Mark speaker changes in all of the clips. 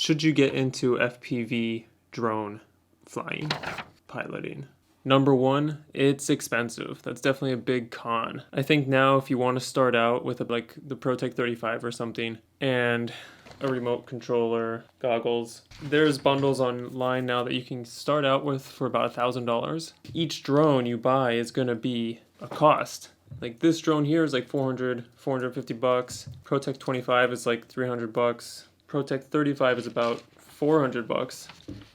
Speaker 1: Should you get into FPV drone flying, piloting? Number one, it's expensive. That's definitely a big con. I think now if you want to start out with like the ProTech 35 or something and a remote controller, goggles, there's bundles online now that you can start out with for about $1,000. Each drone you buy is going to be a cost. Like this drone here is like 450 bucks. ProTech 25 is like 300 bucks. ProTech 35 is about 400 bucks.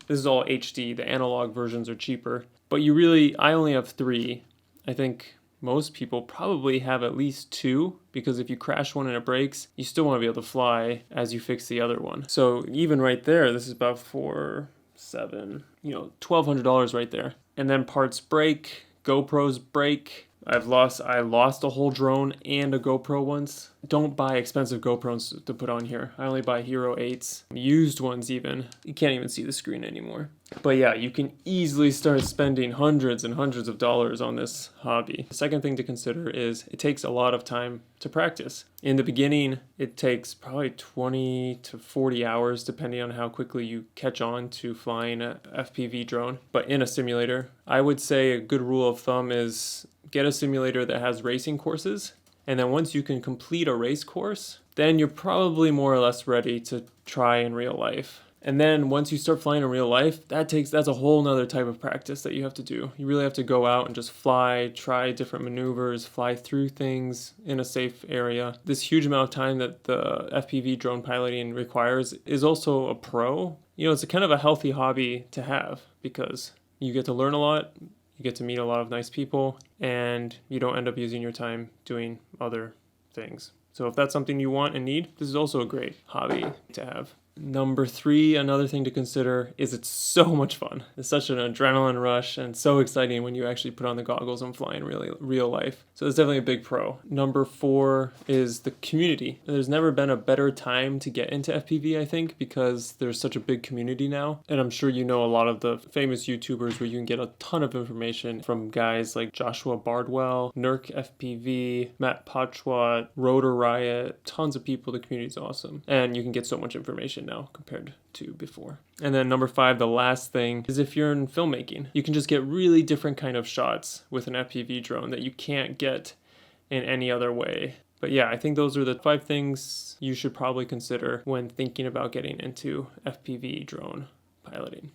Speaker 1: This is all HD. The analog versions are cheaper. But I only have 3. I think most people probably have at least 2, because if you crash one and it breaks, you still want to be able to fly as you fix the other one. So even right there, this is about $1,200 right there. And then parts break, GoPros break. I lost a whole drone and a GoPro once. Don't buy expensive GoPros to put on here. I only buy Hero 8s, used ones even. You can't even see the screen anymore. But yeah, you can easily start spending hundreds and hundreds of dollars on this hobby. The second thing to consider is it takes a lot of time to practice. In the beginning, it takes probably 20 to 40 hours depending on how quickly you catch on to flying a FPV drone. But in a simulator, I would say a good rule of thumb is get a simulator that has racing courses. And then once you can complete a race course, then you're probably more or less ready to try in real life. And then once you start flying in real life, that's a whole nother type of practice that you have to do. You really have to go out and just fly, try different maneuvers, fly through things in a safe area. This huge amount of time that the FPV drone piloting requires is also a pro. It's a kind of a healthy hobby to have because you get to learn a lot, you get to meet a lot of nice people, and you don't end up using your time doing other things. So if that's something you want and need, this is also a great hobby to have. Number 3, another thing to consider is it's so much fun. It's such an adrenaline rush and so exciting when you actually put on the goggles and fly in real life. So it's definitely a big pro. Number 4 is the community. There's never been a better time to get into FPV, I think, because there's such a big community now. And I'm sure you know a lot of the famous YouTubers where you can get a ton of information from guys like Joshua Bardwell, Nurk FPV, Matt Potchwat, Rotor Riot, tons of people. The community is awesome. And you can get so much information now compared to before. And then number 5, the last thing, is if you're in filmmaking, you can just get really different kind of shots with an FPV drone that you can't get in any other way. But yeah, I think those are the 5 things you should probably consider when thinking about getting into FPV drone piloting.